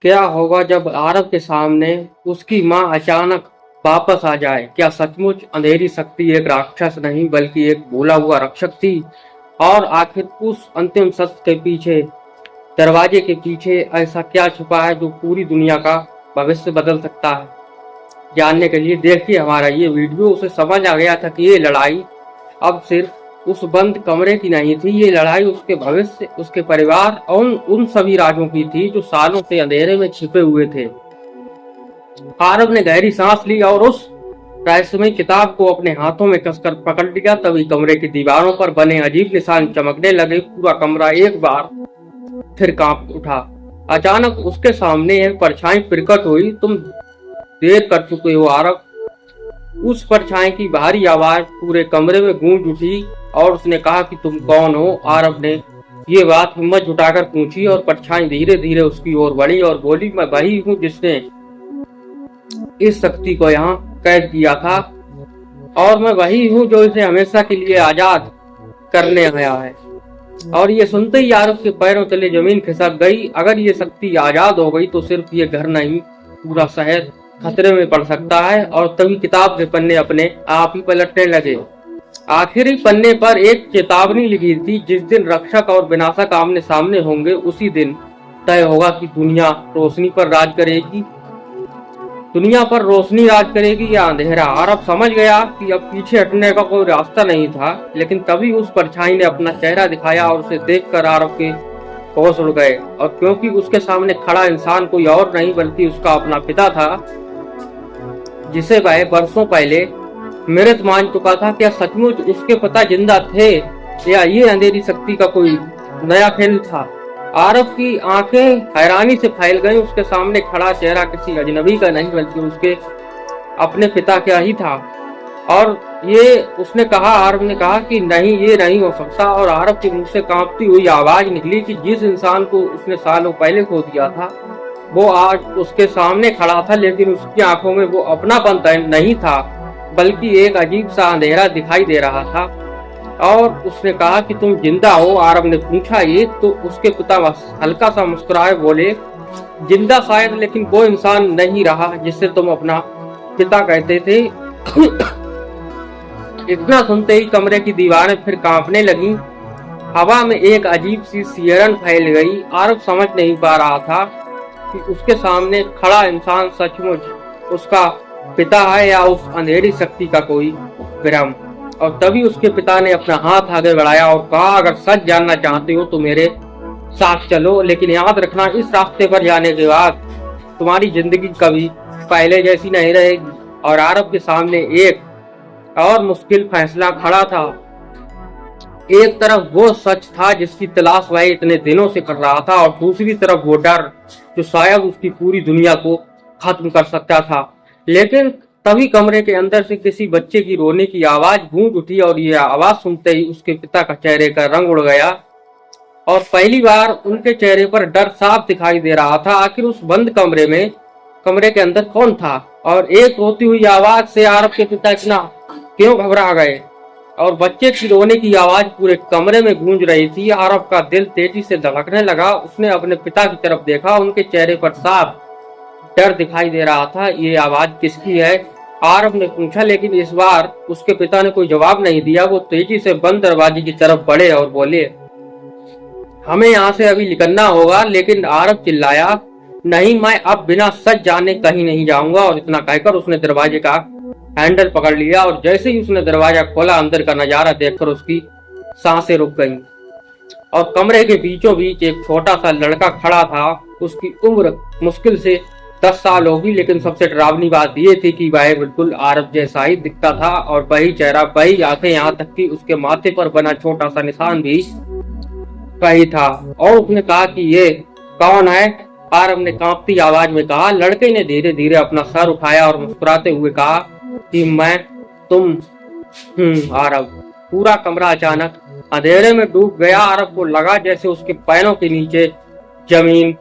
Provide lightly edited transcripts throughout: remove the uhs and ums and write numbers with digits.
क्या होगा जब आरव के सामने उसकी मां अचानक वापस आ जाए? क्या सचमुच अंधेरी शक्ति एक राक्षस नहीं बल्कि एक भूला हुआ रक्षक थी? और आखिर उस अंतिम सत्य के पीछे, दरवाजे के पीछे ऐसा क्या छुपा है जो पूरी दुनिया का भविष्य बदल सकता है? जानने के लिए देखिए हमारा ये वीडियो। उसे समझ आ गया था कि ये लड़ाई अब सिर्फ उस बंद कमरे की नहीं थी, ये लड़ाई उसके भविष्य, उसके परिवार और उन सभी राजों की थी जो सालों से अंधेरे में छिपे हुए थे। आरव ने गहरी सांस ली और उस रहस्यमय किताब को अपने हाथों में कसकर पकड़ लिया। तभी कमरे की दीवारों पर बने अजीब निशान चमकने लगे। पूरा कमरा एक बार फिर कांप उठा। अचानक उसके सामने एक परछाई प्रकट हुई। तुम देर कर चुके हो आरव। उस परछाई की भारी आवाज पूरे कमरे में गूंज उठी और उसने कहा कि तुम कौन हो? आरव ने ये बात हिम्मत जुटाकर पूछी और परछाई धीरे धीरे उसकी ओर बढ़ी और बोली, मैं वही हूँ जिसने इस शक्ति को यहाँ कैद किया था और मैं वही हूँ जो इसे हमेशा के लिए आजाद करने आया है। और ये सुनते ही आरव के पैरों तले जमीन खिसक गई। अगर ये शक्ति आजाद हो गई तो सिर्फ ये घर नहीं, पूरा शहर खतरे में पड़ सकता है। और तभी किताब के पन्ने अपने आप ही पलटने लगे। आखिरी पन्ने पर एक चेतावनी लिखी थी, जिस दिन रक्षक और विनाशक आमने सामने होंगे उसी दिन तय होगा कि दुनिया रोशनी पर राज करेगी, दुनिया पर रोशनी राज करेगी या अंधेरा। आरव समझ गया कि अब पीछे हटने का कोई रास्ता नहीं था। लेकिन तभी उस परछाई ने अपना चेहरा दिखाया और उसे देखकर आरव के होश उड़ गए। और क्योंकि उसके सामने खड़ा इंसान कोई और नहीं बल्कि उसका अपना पिता था, जिसे वह वर्षों पहले मृत मान चुका था। क्या सचमुच उसके पिता जिंदा थे या ये अंधेरी शक्ति का कोई नया खेल था? आरव की आंखें हैरानी से फैल गईं। उसके सामने खड़ा चेहरा किसी अजनबी का नहीं बल्कि उसके अपने पिता का ही था। और ये उसने कहा, आरव ने कहा कि नहीं, ये नहीं हो सकता। और आरव के मुंह से कांपती हुई आवाज निकली कि जिस इंसान को उसने सालों पहले खो दिया था वो आज उसके सामने खड़ा था। लेकिन उसकी आंखों में वो अपनापन नहीं था बल्कि एक अजीब सा अंधेरा दिखाई दे रहा था। और उसने कहा कि तुम जिंदा हो? आरव ने पूछा। ये तो उसके पिता हल्का सा मुस्कुराए बोले, जिंदा शायद, लेकिन वो इंसान नहीं रहा जिससे तुम अपना पिता कहते थे। इतना सुनते ही कमरे की दीवारें फिर कांपने लगी। हवा में एक अजीब सी सिहरन फैल गई। आरव समझ नहीं पा रहा था कि उसके सामने खड़ा इंसान सचमुच उसका पिता है या उस अंधेरी शक्ति का कोई भ्रम। और तभी उसके पिता ने अपना हाथ आगे बढ़ाया और कहा, अगर सच जानना चाहते हो तो मेरे साथ चलो, लेकिन याद रखना इस रास्ते पर जाने के बाद तुम्हारी जिंदगी कभी पहले जैसी नहीं रहेगी। और आरव के सामने एक और मुश्किल फैसला खड़ा था। एक तरफ वो सच था जिसकी तलाश वह इतने दिनों से कर रहा था और दूसरी तरफ वो डर जो शायद उसकी पूरी दुनिया को खत्म कर सकता था। लेकिन तभी कमरे के अंदर से किसी बच्चे की रोने की आवाज गूंज उठी और यह आवाज सुनते ही उसके पिता का चेहरे का रंग उड़ गया और पहली बार उनके चेहरे पर डर साफ दिखाई दे रहा था। आखिर उस बंद कमरे के अंदर कौन था? और एक रोती हुई आवाज से आरव के पिता इतना क्यों घबरा गए? और बच्चे की रोने की आवाज पूरे कमरे में गूंज रही थी। आरव का दिल तेजी से धड़कने लगा। उसने अपने पिता की तरफ देखा। उनके चेहरे पर साफ डर दिखाई दे रहा था। ये आवाज किसकी है? आरव ने पूछा। लेकिन इस बार उसके पिता ने कोई जवाब नहीं दिया। वो तेजी से बंद दरवाजे की तरफ बढ़े और बोले, हमें यहाँ से अभी निकलना होगा। लेकिन आरव चिल्लाया, नहीं, मैं अब बिना सच जाने कहीं नहीं जाऊंगा। और इतना कहकर उसने दरवाजे का हैंडल पकड़ लिया और जैसे ही उसने दरवाजा खोला, अंदर का नजारा देखकर उसकी सांसें रुक गईं। और कमरे के बीचों बीच एक छोटा सा लड़का खड़ा था। उसकी उम्र मुश्किल से 10 साल होगी, लेकिन सबसे डरावनी बात यह थी कि वह बिल्कुल आरव जैसा ही दिखता था और वही चेहरा, वही आंखें, यहाँ तक कि उसके माथे पर बना छोटा सा निशान भी वही था। और उसने कहा कि ये कौन है? आरव ने कांपती आवाज में कहा। लड़के ने धीरे धीरे अपना सर उठाया और मुस्कुराते हुए कहा कि तुम आरव। पूरा कमरा अचानक अंधेरे में डूब गया। आरव को लगा जैसे उसके पैरों के नीचे जमीन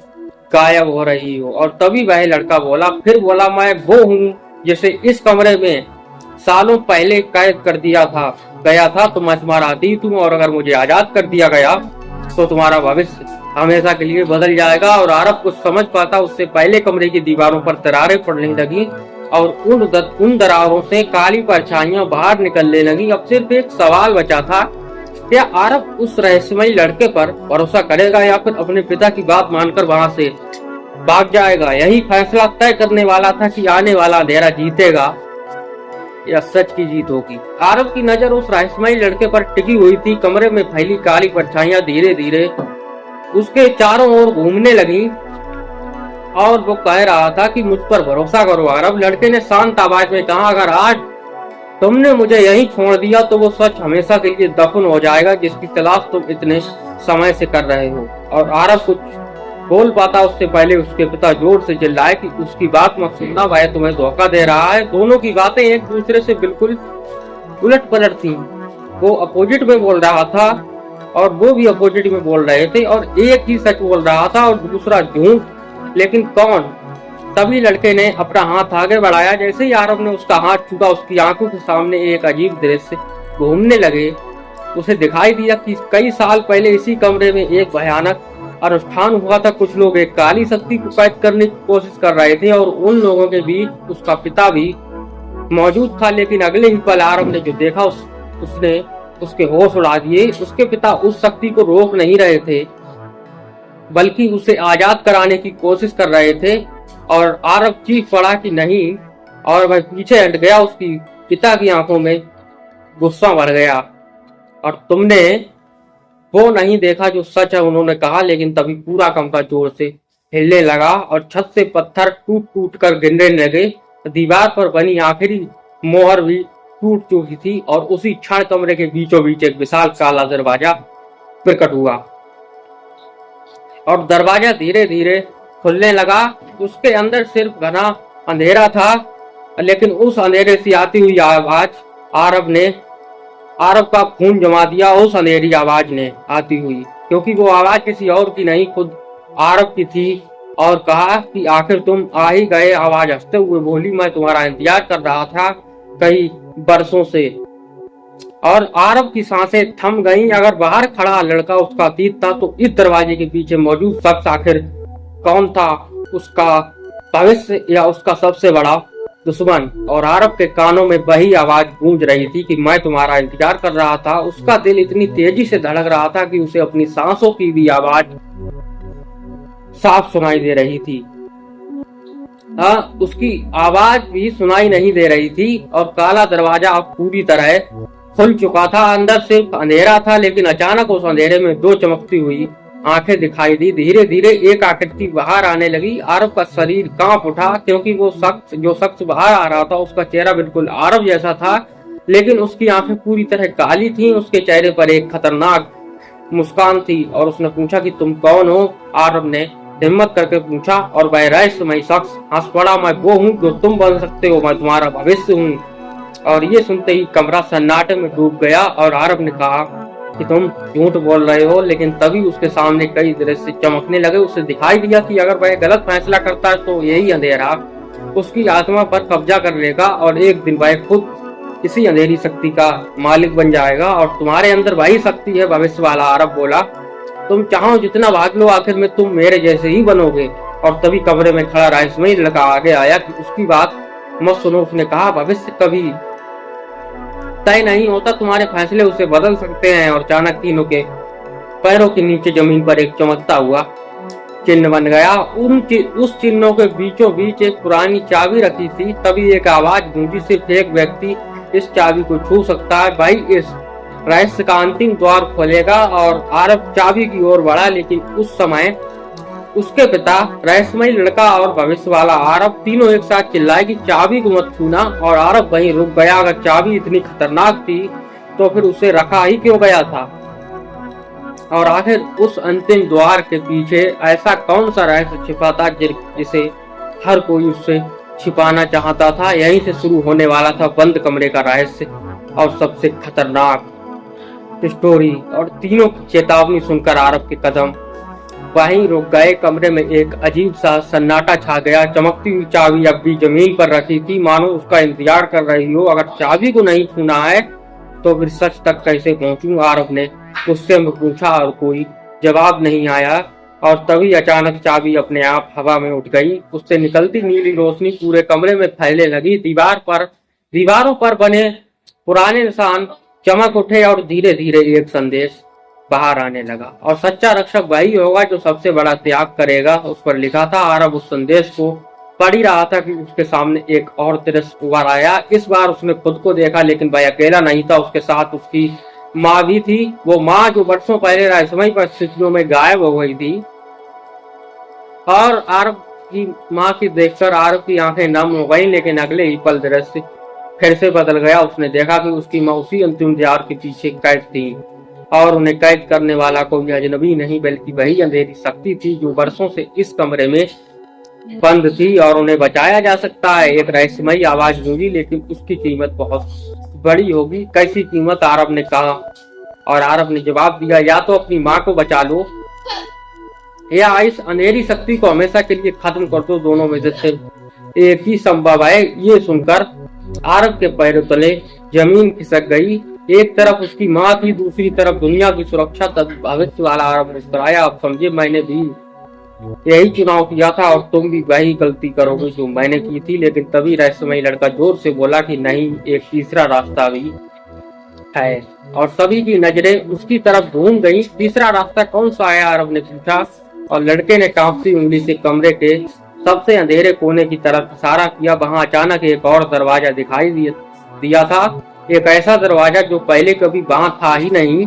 गायब हो रही हो। और तभी वह लड़का फिर बोला, मैं वो हूँ जिसे इस कमरे में सालों पहले कैद कर दिया गया था। तो मैं तुम्हारा अतीत हूँ और अगर मुझे आजाद कर दिया गया तो तुम्हारा भविष्य हमेशा के लिए बदल जाएगा। और आरब कुछ समझ पाता उससे पहले कमरे की दीवारों पर दरारें पड़ने लगी और उन दरारों से काली परछाइयां बाहर निकलने लगी। अब सिर्फ एक सवाल बचा था, क्या आरब उस रहस्यमयी लड़के पर भरोसा करेगा या फिर अपने पिता की बात मानकर वहां से भाग जाएगा। यही फैसला तय करने वाला था कि आने वाला अंधेरा जीतेगा या सच की जीत होगी। आरब की नजर उस रहस्यमयी लड़के पर टिकी हुई थी। कमरे में फैली काली परछाइयां धीरे धीरे उसके चारों ओर घूमने लगी और वो कह रहा था कि मुझ पर भरोसा करो आरब। लड़के ने शांत आवाज में कहा, अगर आज तुमने मुझे यहीं छोड़ दिया तो वो सच हमेशा के लिए दफन हो जाएगा जिसकी तलाश तुम इतने समय से कर रहे हो। और आरब कुछ बोल पाता उससे पहले उसके पिता जोर से चिल्लाए कि उसकी बात मत सुनना, वह तुम्हें धोखा दे रहा है। दोनों की बातें एक दूसरे से बिल्कुल उलट पलट थी। वो अपोजिट में बोल रहा था और वो भी अपोजिट में बोल रहे थे और एक ही सच बोल रहा था और दूसरा झूठ। लेकिन कौन? तभी लड़के ने अपना हाथ आगे बढ़ाया। जैसे ही आरब ने उसका हाथ छूटा उसकी आंखों के सामने एक अजीब दृश्य घूमने लगे। उसे दिखाई दिया कि कई साल पहले इसी कमरे में एक भयानक अनुष्ठान हुआ था। कुछ लोग एक काली शक्ति को कैद करने की कोशिश कर रहे थे और उन लोगों के बीच उसका पिता भी मौजूद था। लेकिन अगले ही पल आरब ने जो देखा उसने उसके होश उड़ा दिए। उसके पिता उस शक्ति को रोक नहीं रहे थे बल्कि उसे आजाद कराने की कोशिश कर रहे थे। और आरब चीख पड़ा कि नहीं, और वह पीछे हट गया। उसकी पिता की आंखों में गुस्सा भर गया। और तुमने वो नहीं देखा जो सच है, उन्होंने कहा। लेकिन तभी पूरा कमरा जोर से हिलने लगा और छत से पत्थर टूट टूट कर गिरने लगे। दीवार पर बनी आखिरी मोहर भी टूट चुकी थी और उसी क्षण कमरे के बीचों बीच एक विशाल काला दरवाजा प्रकट हुआ और दरवाजा धीरे धीरे खुलने लगा। उसके अंदर सिर्फ घना अंधेरा था, लेकिन उस अंधेरे से आती हुई आवाज आरब का खून जमा दिया। उस अंधेरी आवाज ने आती हुई, क्योंकि वो आवाज किसी और की नहीं खुद आरब की थी, और कहा कि आखिर तुम आ ही गए। आवाज हंसते हुए बोली, मैं तुम्हारा इंतजार कर रहा था कई बरसों से। और आरब की सांसें थम गईं। अगर बाहर खड़ा लड़का उसका अतीत था तो इस दरवाजे के पीछे मौजूद शख्स आखिर कौन था? उसका भविष्य या उसका सबसे बड़ा दुश्मन? और आरब के कानों में वही आवाज गूंज रही थी कि मैं तुम्हारा इंतजार कर रहा था। उसका दिल इतनी तेजी से धड़क रहा था कि उसे अपनी सांसों की भी आवाज साफ सुनाई दे रही थी। उसकी आवाज भी सुनाई नहीं दे रही थी। और काला दरवाजा अब पूरी तरह खुल चुका था। अंदर सिर्फ अंधेरा था, लेकिन अचानक उस अंधेरे में दो चमकती हुई आंखें दिखाई दी। धीरे धीरे एक आकृति बाहर आने लगी। आरब का शरीर कांप उठा, क्योंकि वो शख्स बाहर आ रहा था उसका चेहरा बिल्कुल आरब जैसा था, लेकिन उसकी आंखें पूरी तरह काली थीं। उसके चेहरे पर एक खतरनाक मुस्कान थी और उसने पूछा कि तुम कौन हो? आरब ने हिम्मत करके पूछा और वह रहस्यमयी शख्स हंस पड़ा, मैं वो हूँ जो तुम बन सकते हो, मैं तुम्हारा भविष्य हूँ। और ये सुनते ही कमरा सन्नाटे में डूब गया और आरब ने कहा कि तुम झूठ बोल रहे हो। लेकिन तभी उसके सामने कई दृश्य चमकने लगे। उसे दिखाई दिया कि अगर वह गलत फैसला करता है तो यही अंधेरा उसकी आत्मा पर कब्जा कर लेगा और एक दिन वह खुद इसी अंधेरी शक्ति का मालिक बन जाएगा। और तुम्हारे अंदर वही शक्ति है, भविष्य वाला आरब बोला। तुम चाहो जितना भाग लो, आखिर में तुम मेरे जैसे ही बनोगे। और तभी कमरे में खड़ा रहस्यमयी लड़का आगे आया कि उसकी बात मत सुनो। उसने कहा, भविष्य कभी तय नहीं होता, तुम्हारे फैसले उसे बदल सकते हैं। और अचानक तीनों के पैरों के नीचे जमीन पर एक चमकता हुआ चिन्ह बन गया। उस चिन्हों के बीचों बीच एक पुरानी चाबी रखी थी। तभी एक आवाज गूंजी, सिर्फ एक व्यक्ति इस चाबी को छू सकता है, भाई इस रहस्य का अंतिम द्वार खोलेगा। और आरब चाबी की ओर बढ़ा, लेकिन उस समय उसके पिता, रहस्यमयी लड़का और भविष्य वाला आरब तीनों एक साथ चिल्लाए कि चाबी को मत छूना। और आरब वहीं रुक गया। अगर चाबी इतनी खतरनाक थी तो फिर उसे रखा ही क्यों गया था? और आखिर उस अंतिम द्वार के पीछे ऐसा कौन सा रहस्य छिपा था जिसे हर कोई उससे छिपाना चाहता था? यहीं से शुरू होने वाला था बंद कमरे का रहस्य और सबसे खतरनाक स्टोरी। और तीनों की चेतावनी सुनकर आरब के कदम वहीं रुक गए। कमरे में एक अजीब सा सन्नाटा छा गया। चमकती हुई चाबी अब भी जमीन पर रखी थी, मानो उसका इंतजार कर रही हो। अगर चाबी को नहीं छूना है तो फिर सच तक कैसे पहुंचूं? आरब ने गुस्से में पूछा और कोई जवाब नहीं आया। और तभी अचानक चाबी अपने आप हवा में उठ गई। उससे निकलती नीली रोशनी पूरे कमरे में फैलने लगी। दीवारों पर बने पुराने निशान चमक उठे और धीरे धीरे एक संदेश बाहर आने लगा। और सच्चा रक्षक वही होगा जो सबसे बड़ा त्याग करेगा, उस पर लिखा था। आरब उस संदेश को पढ़ ही रहा था कि उसके सामने एक और दृश्य उभर आया। इस बार उसने खुद को देखा, लेकिन वह अकेला नहीं था, उसके साथ उसकी माँ भी थी। वो माँ जो वर्षों पहले रहस्यमयी परिस्थितियों में गायब हो गई थी। और आरब की माँ की देखकर आरब की आंखें नम हो गई, लेकिन अगले ही पल दृश्य फिर से बदल गया। उसने देखा कि उसकी माँ उसी अंतिम द्वार के पीछे कैद थी, और उन्हें कैद करने वाला कोई अजनबी नहीं बल्कि वही अंधेरी शक्ति थी जो वर्षों से इस कमरे में बंद थी और उन्हें बचाया जा सकता है। एक रहस्यमयी आवाज गूंजी, लेकिन उसकी कीमत बहुत बड़ी होगी। कैसी कीमत? आरब ने कहा, और आरब ने जवाब दिया, या तो अपनी माँ को बचा लो या इस अंधेरी शक्ति को हमेशा के लिए खत्म कर दो। दोनों में से सिर्फ एक ही संभव है। ये सुनकर आरब के पैरों तले जमीन खिसक गई। एक तरफ उसकी माँ थी, दूसरी तरफ दुनिया की सुरक्षा। तब भविष्य वाला आरब मुस्कुराया, अब समझे, मैंने भी यही चुनाव किया था और तुम भी वही गलती करोगे जो मैंने की थी। लेकिन तभी रहस्यमयी लड़का जोर से बोला कि नहीं, एक तीसरा रास्ता भी है। और सभी की नजरें उसकी तरफ घूम गई। तीसरा रास्ता कौन सा है? आरब ने पूछा, और लड़के ने कांपती उंगली से कमरे के सबसे अंधेरे कोने की तरफ इशारा किया। वहां अचानक एक और दरवाजा दिखाई दिया था, एक ऐसा दरवाजा जो पहले कभी वहां था ही नहीं,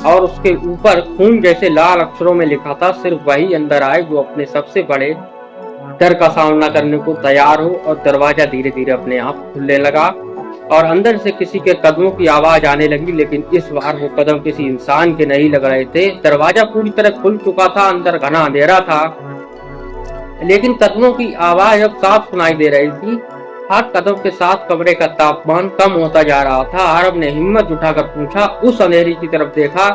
और उसके ऊपर खून जैसे लाल अक्षरों में लिखा था, सिर्फ वही अंदर आए जो अपने सबसे बड़े डर का सामना करने को तैयार हो। और दरवाजा धीरे धीरे अपने आप खुलने लगा और अंदर से किसी के कदमों की आवाज आने लगी, लेकिन इस बार वो कदम किसी इंसान के नहीं लग रहे थे। दरवाजा पूरी तरह खुल चुका था, अंदर घना अंधेरा था, लेकिन कदमों की आवाज अब साफ सुनाई दे रही थी। हर कदम के साथ कमरे का तापमान कम होता जा रहा था। आरब ने हिम्मत उठाकर पूछा, उस अंधेरी की तरफ देखा।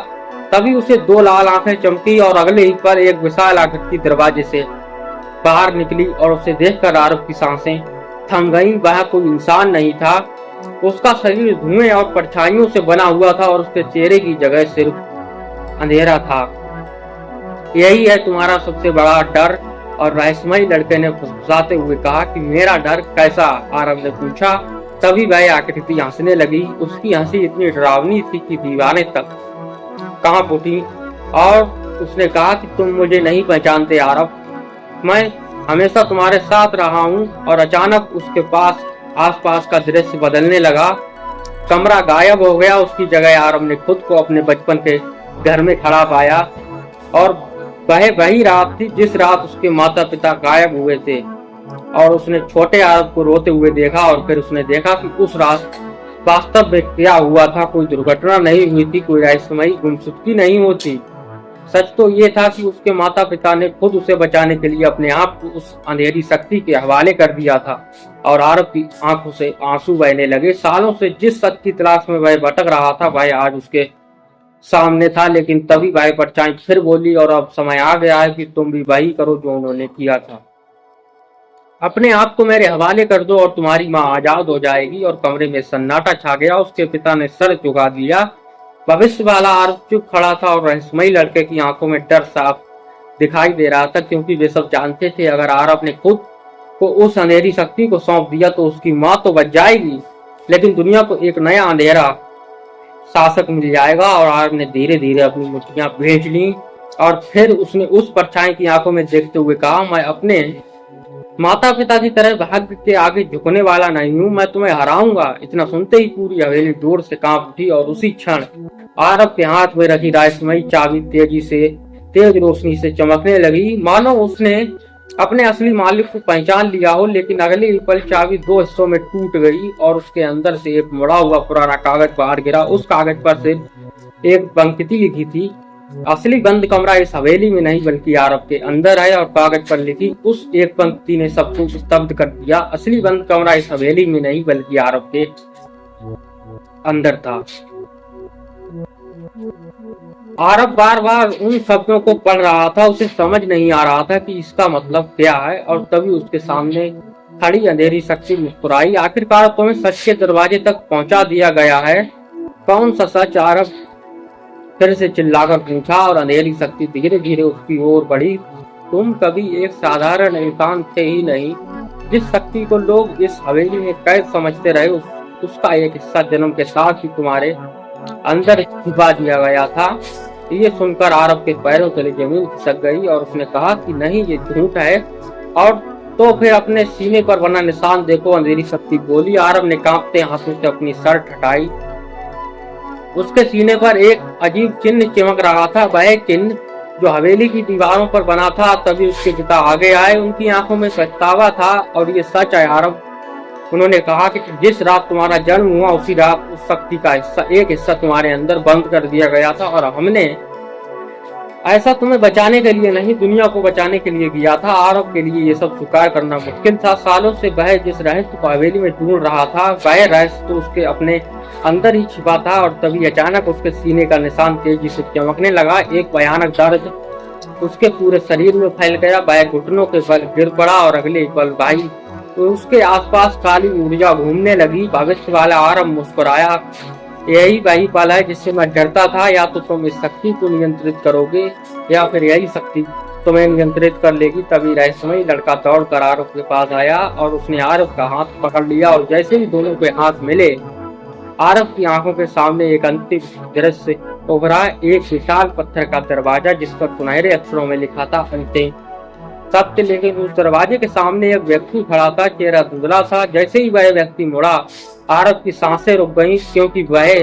तभी उसे दो लाल आंखें चमकी और अगले ही पर एक विशाल आकृति दरवाजे से बाहर निकली, और उसे देखकर आरब की सांसें थम गईं। वह कोई इंसान नहीं था, उसका शरीर धुएं और परछाइयों से बना हुआ था, और उसके चेहरे की जगह सिर्फ अंधेरा था। यही है तुम्हारा सबसे बड़ा डर? और रहस्यमयी लड़के ने फुसफुसाते हुए कहा कि मेरा डर कैसा? आरब ने पूछा। तभी वह आकृति हंसने लगी। उसकी हंसी इतनी डरावनी थी कि दीवारें तक कांप उठी, और उसने कहा कि तुम मुझे नहीं पहचानते आरब, मैं हमेशा तुम्हारे साथ रहा हूँ। और अचानक उसके पास आसपास का दृश्य बदलने लगा। कमरा गायब हो गया, उसकी जगह आरब ने खुद को अपने बचपन के घर में खड़ा पाया। और वह वही रात थी जिस रात उसके माता पिता गायब हुए थे, और उसने छोटे आरब को रोते हुए देखा। और फिर उसने देखा कि उस रात वास्तव में क्या हुआ था। कोई दुर्घटना नहीं हुई थी, कोई रहस्यमयी गुमशुदगी नहीं होती। सच तो ये था कि उसके माता पिता ने खुद उसे बचाने के लिए अपने आप को उस अंधेरी शक्ति के हवाले कर दिया था। और आरब की आंखों से आंसू बहने लगे। सालों से जिस सच की तलाश में वह भटक रहा था, वह आज उसके सामने था। लेकिन तभी वह परछाई फिर बोली, और अब समय आ गया है कि तुम भी वही करो जो उन्होंने किया था। अपने आप को मेरे हवाले कर दो और तुम्हारी माँ आजाद हो जाएगी। और कमरे में सन्नाटा छा गया। उसके पिता ने सर झुका दिया। भविष्य वाला आरब चुप खड़ा था, और रहस्यमयी लड़के की आंखों में डर साफ दिखाई दे रहा था, क्योंकि वे सब जानते थे अगर आरब ने खुद को उस अंधेरी शक्ति को सौंप दिया तो उसकी माँ तो बच जाएगी, लेकिन दुनिया को एक नया अंधेरा शासक मिल जाएगा। और आरब ने धीरे धीरे अपनी मुट्ठियां भेज ली, और फिर उसने उस परछाई की आंखों में देखते हुए कहा, मैं अपने माता पिता की तरह भाग्य के आगे झुकने वाला नहीं हूँ, मैं तुम्हें हराऊंगा। इतना सुनते ही पूरी हवेली जोर से कांप उठी, और उसी क्षण आरब के हाथ में रखी रहस्यमयी चाबी तेज रोशनी से चमकने लगी, मानो उसने अपने असली मालिक को पहचान लिया हो। लेकिन अगले ही पल चाबी दो हिस्सों में टूट गई, और उसके अंदर से एक मुड़ा हुआ पुराना कागज बाहर गिरा। उस कागज पर सिर्फ एक पंक्ति लिखी थी, असली बंद कमरा इस हवेली में नहीं बल्कि आरब के अंदर है। और कागज पर लिखी उस एक पंक्ति ने सबको स्तब्ध कर दिया। असली बंद कमरा इस हवेली में नहीं बल्कि आरब के अंदर था। आरब बार बार उन शब्दों को पढ़ रहा था, उसे समझ नहीं आ रहा था कि इसका मतलब क्या है। और तभी उसके सामने खड़ी अंधेरी शक्ति मुस्कुराई। आखिरकार तुम्हें सच के दरवाजे तक पहुंचा दिया गया है। कौन सा सच? आरब फिर से चिल्लाकर पूछा और अंधेरी शक्ति धीरे धीरे उसकी ओर बढ़ी। तुम कभी एक साधारण इंसान थे ही नहीं। जिस शक्ति को लोग इस हवेली में कैद समझते रहे उसका एक हिस्सा जन्म के साथ ही तुम्हारे अंदर छिपा दिया गया था। ये सुनकर आरव के पैरों तले जमीन खिसक गई और उसने कहा कि नहीं, ये झूठ है। और तो फिर अपने सीने पर बना निशान देखो, अंधेरी शक्ति बोली। आरव ने कांपते हाथों से अपनी शर्ट हटाई। उसके सीने पर एक अजीब चिन्ह चमक रहा था। वह चिन्ह जो हवेली की दीवारों पर बना था। तभी उसके पिता आगे आए। उनकी आंखों में पछतावा था और ये सच है आरव। उन्होंने कहा कि जिस रात तुम्हारा जन्म हुआ उसी रात उस शक्ति का एक हिस्सा तुम्हारे अंदर बंद कर दिया गया था और हमने ऐसा तुम्हें बचाने के लिए नहीं, दुनिया को बचाने के लिए किया था। आरव के लिए ये सब स्वीकार करना मुश्किल था। सालों से वह जिस रहस्य को हवेली में ढूंढ रहा था वह रहस्य तो उसके अपने अंदर ही छिपा था। और तभी अचानक उसके सीने का निशान तेजी से चमकने लगा। एक भयानक दर्द उसके पूरे शरीर में फैल गया। वह घुटनों के बल गिर पड़ा और अगले पल भाई तो उसके आसपास काली ऊर्जा घूमने लगी। भविष्य वाला आरव मुस्कुराया। यही वही पल है जिससे मैं डरता था। या तो तुम इस शक्ति को नियंत्रित करोगे या फिर यही शक्ति तुम्हें नियंत्रित कर लेगी। तभी रहस्यमयी लड़का दौड़ कर आरव के पास आया और उसने आरव का हाथ पकड़ लिया। और जैसे ही दोनों के हाथ मिले आरव की आंखों के सामने एक अंतिम दृश्य उभरा। एक विशाल पत्थर का दरवाजा जिस पर सुनहरे अक्षरों में लिखा था अंतिम सत्य। लेकिन उस दरवाजे के सामने एक व्यक्ति खड़ा था। चेहरा धुंधला था। जैसे ही वह व्यक्ति मुड़ा आरव की सांसें रुक गईं, क्योंकि वह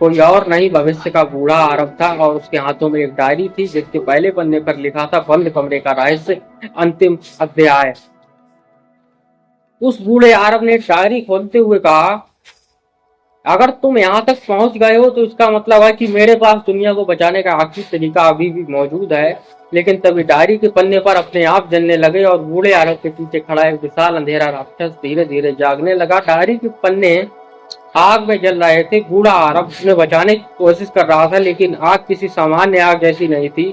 कोई और नहीं भविष्य का बूढ़ा आरव था। और उसके हाथों में एक डायरी थी जिसके पहले पन्ने पर लिखा था बंद कमरे का रहस्य अंतिम अध्याय। उस बूढ़े आरव ने डायरी खोलते हुए कहा, अगर तुम यहाँ तक पहुंच गए हो तो इसका मतलब है कि मेरे पास दुनिया को बचाने का आखिरी तरीका अभी भी मौजूद है। लेकिन तभी डायरी के पन्ने पर अपने आप जलने लगे और बूढ़े आरव के पीछे खड़ा एक विशाल अंधेरा राक्षस धीरे धीरे जागने लगा। डायरी के पन्ने आग में जल रहे थे। बूढ़ा आरव उन्हें बचाने की कोशिश कर रहा था, लेकिन आग किसी सामान्य आग जैसी नहीं थी।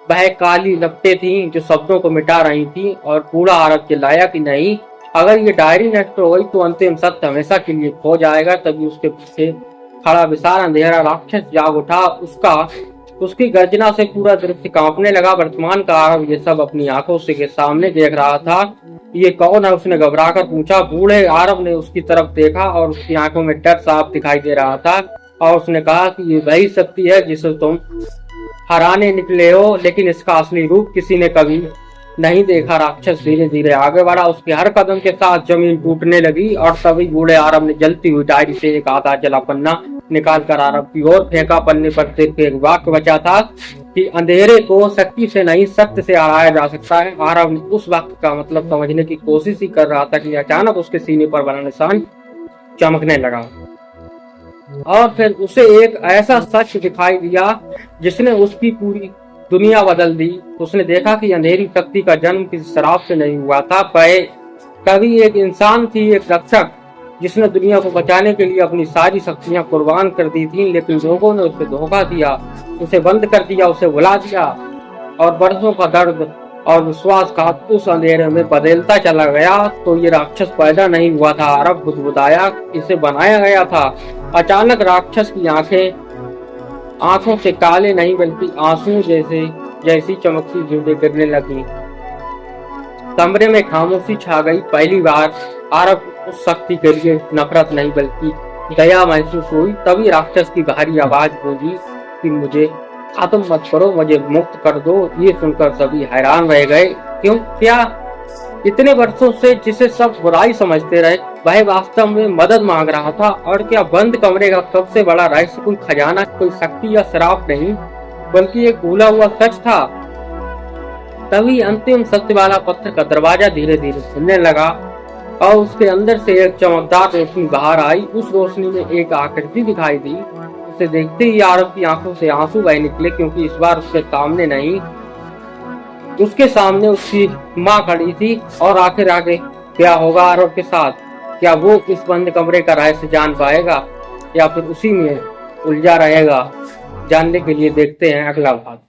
वह काली लपटें थीं जो शब्दों को मिटा रही थी। और बूढ़ा आरव चिल्लाया कि नहीं, अगर ये डायरी नष्ट हो गई तो अंतिम सत्य हमेशा के लिए खो जाएगा। तभी उसके पीछे खड़ा विशाल अंधेरा राक्षस जाग उठा। उसकी गर्जना से पूरा दृश्य कांपने लगा। वर्तमान का आरव ये सब अपनी आंखों से के सामने देख रहा था। ये कौन है, उसने घबराकर पूछा। बूढ़े आरव ने उसकी तरफ देखा और उसकी आंखों में डर साफ दिखाई दे रहा था। और उसने कहा कि ये वही शक्ति है जिसे तुम हराने निकले हो, लेकिन इसका असली रूप किसी ने कभी नहीं देखा। राक्षस धीरे धीरे आगे बढ़ा। उसके हर कदम के साथ जमीन टूटने लगी। और तभी बूढ़े आरव ने जलती हुई डायरी से एक आधा जला पन्ना निकाल कर आरव की ओर फेंका। पन्ने पर सिर्फ एक वाक्य बचा था कि अंधेरे को शक्ति से नहीं सत्य से हराया जा सकता है। आरव ने उस वाक्य का मतलब समझने की कोशिश ही कर रहा था कि अचानक उसके सीने पर बना निशान चमकने लगा। और फिर उसे एक ऐसा सच दिखाई दिया जिसने उसकी पूरी दुनिया बदल दी। उसने देखा कि अंधेरी शक्ति का जन्म किसी शराब से नहीं हुआ था। वह कभी एक इंसान थी, एक रक्षक जिसने दुनिया को बचाने के लिए अपनी सारी शक्तियां कुर्बान कर दी थी। लेकिन लोगों ने उसे धोखा दिया, उसे बंद कर दिया, उसे भुला दिया। और बरसों का दर्द और विश्वासघात उस अंधेरे में बदलता चला गया। तो ये राक्षस पैदा नहीं हुआ था, आरव बुदबुदाया, इसे बनाया गया था। अचानक राक्षस की आंखों से काले नहीं बल्कि आंसू जैसी चमकती बूंदें गिरने लगी। कमरे में खामोशी छा गई। पहली बार आरव उस शक्ति के लिए नफरत नहीं बल्कि दया महसूस हुई। तभी राक्षस की भारी आवाज गूंजी कि मुझे खत्म मत करो, मुझे मुक्त कर दो। ये सुनकर सभी हैरान रह गए। क्या इतने वर्षों से जिसे सब बुराई समझते रहे वह वास्तव में मदद मांग रहा था? और क्या बंद कमरे का सबसे बड़ा रहस्य कोई खजाना, कोई शक्ति या शराब नहीं बल्कि एक भूला हुआ सच था? तभी अंतिम सत्य वाला पत्थर का दरवाजा धीरे धीरे खुलने लगा और उसके अंदर से एक चमकदार रोशनी बाहर आई। उस रोशनी में एक आकृति दिखाई दी। उसे देखते ही आरव की आंखों से आंसू बह निकले, क्योंकि इस बार उसके सामने नहीं, उसके सामने उसकी माँ खड़ी थी। और आखिर आगे क्या होगा आरव के साथ? क्या वो इस बंद कमरे का रहस्य जान पाएगा या फिर उसी में उलझा रहेगा? जानने के लिए देखते हैं अगला भाग।